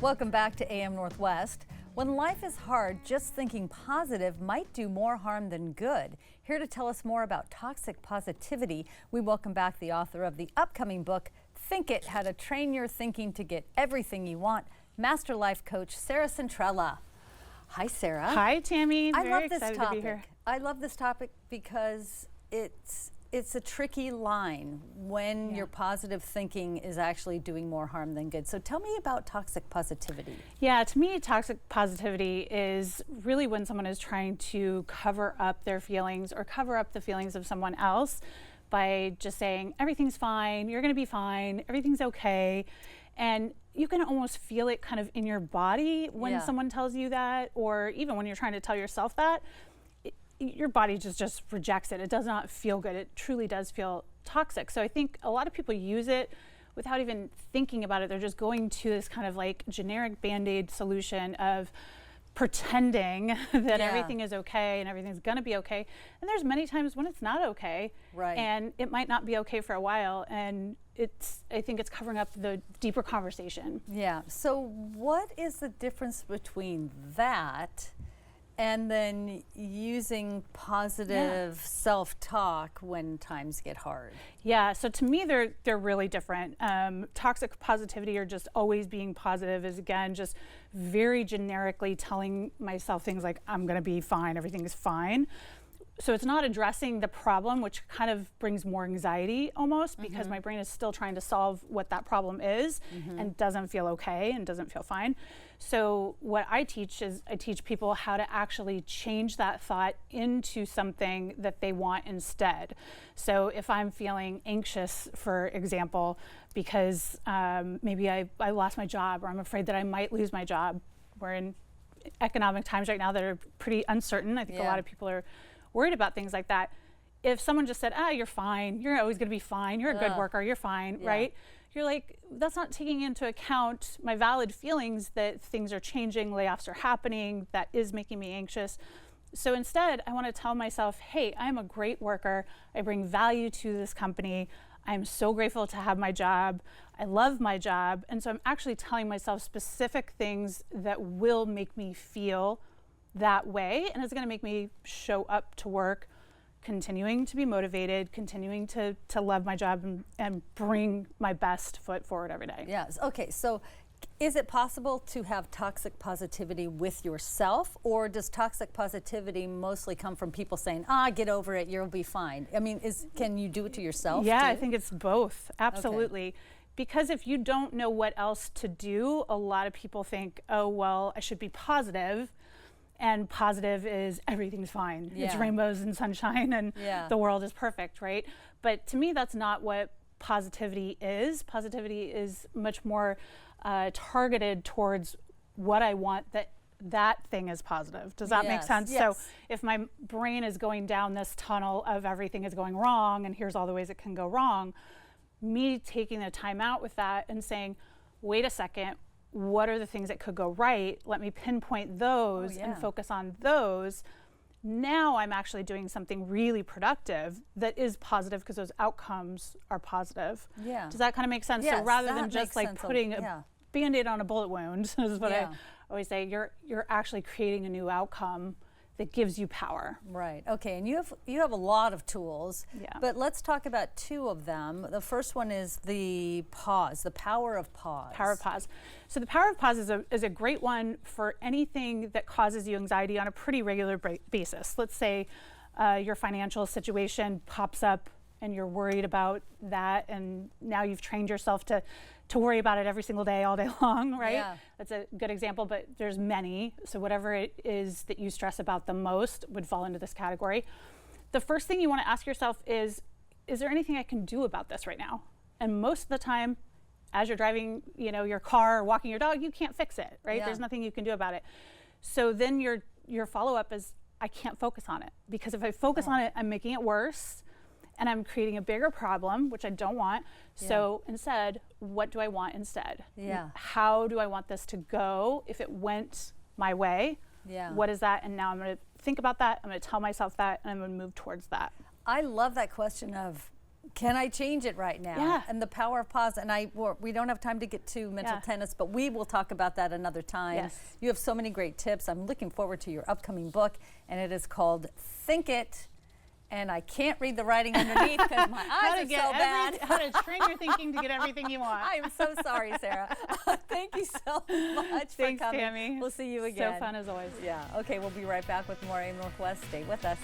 Welcome back to AM Northwest. When life is hard, just thinking positive might do more harm than good. Here to tell us more about toxic positivity, we welcome back the author of the upcoming book, Think It, How to Train Your Thinking to Get Everything You Want, Master Life Coach Sarah Centrella. Hi, Sarah. Hi, Tammy. I love this excited topic. to be here. I love this topic because it's a tricky line when your positive thinking is actually doing more harm than good. So tell me about toxic positivity. Yeah, to me, toxic positivity is really when someone is trying to cover up their feelings or cover up the feelings of someone else by just saying, everything's fine, you're going to be fine, everything's okay. And you can almost feel it kind of in your body when someone tells you that, or even when you're trying to tell yourself that. Your body just rejects it. It does not feel good. It truly does feel toxic. So I think a lot of people use it without even thinking about it. They're just going to this kind of like generic Band-Aid solution of pretending that everything is okay and everything's gonna be okay. And there's many times when it's not okay. Right. And it might not be okay for a while. And I think it's covering up the deeper conversation. Yeah, so what is the difference between that and then using positive self-talk when times get hard? Yeah, so to me, they're really different. Toxic positivity or just always being positive is, again, just very generically telling myself things like, I'm gonna be fine, everything is fine. So it's not addressing the problem, which kind of brings more anxiety almost, because my brain is still trying to solve what that problem is and doesn't feel okay and doesn't feel fine. So what I teach is I teach people how to actually change that thought into something that they want instead. So if I'm feeling anxious, for example, because maybe I lost my job, or I'm afraid that I might lose my job. We're in economic times right now that are pretty uncertain. I think a lot of people are worried about things like that. If someone just said, you're fine, you're always gonna be fine, you're a good worker, you're fine, right? You're like, that's not taking into account my valid feelings that things are changing, layoffs are happening, that is making me anxious. So instead, I wanna tell myself, hey, I'm a great worker, I bring value to this company, I'm so grateful to have my job, I love my job, and so I'm actually telling myself specific things that will make me feel that way, and it's going to make me show up to work, continuing to be motivated, continuing to love my job and bring my best foot forward every day. Yes. Okay. So, is it possible to have toxic positivity with yourself, or does toxic positivity mostly come from people saying, get over it, you'll be fine? I mean, can you do it to yourself? Yeah, too? I think it's both. Absolutely. Okay. Because if you don't know what else to do, a lot of people think, oh, well, I should be positive. And positive is everything's fine. It's rainbows and sunshine and the world is perfect, right? But to me, that's not what positivity is. Positivity is much more targeted towards what I want, that thing is positive. Does that make sense? Yes. So if my brain is going down this tunnel of everything is going wrong and here's all the ways it can go wrong, me taking the time out with that and saying, wait a second, what are the things that could go right? Let me pinpoint those and focus on those. Now I'm actually doing something really productive that is positive because those outcomes are positive. Yeah. Does that kind of make sense? Yes, so rather than just like putting a Band-Aid on a bullet wound, is what I always say, you're actually creating a new outcome that gives you power. Right. Okay. And you have a lot of tools. Yeah. But let's talk about two of them. The first one is the pause, the power of pause. Power of pause. So the power of pause is a great one for anything that causes you anxiety on a pretty regular basis. Let's say your financial situation pops up and you're worried about that, and now you've trained yourself to worry about it every single day, all day long, right? Yeah. That's a good example, but there's many. So whatever it is that you stress about the most would fall into this category. The first thing you want to ask yourself is there anything I can do about this right now? And most of the time, as you're driving, your car or walking your dog, you can't fix it, right? There's nothing you can do about it. So then your follow-up is, I can't focus on it, because if I focus on it, I'm making it worse. And I'm creating a bigger problem, which I don't want. So instead, what do I want instead? Yeah. How do I want this to go if it went my way? Yeah. What is that? And now I'm going to think about that. I'm going to tell myself that, and I'm going to move towards that. I love that question of Can I change it right now? Yeah. And the power of pause. And we don't have time to get to mental tennis, but we will talk about that another time. Yes. You have so many great tips. I'm looking forward to your upcoming book, and it is called Think It. And I can't read the writing underneath because my eyes are so bad. How to train your thinking to get everything you want. I am so sorry, Sarah. Thank you so much for Thanks, coming. Tammy. We'll see you again. So fun as always. Yeah. Okay, we'll be right back with more AIM Northwest. Stay with us.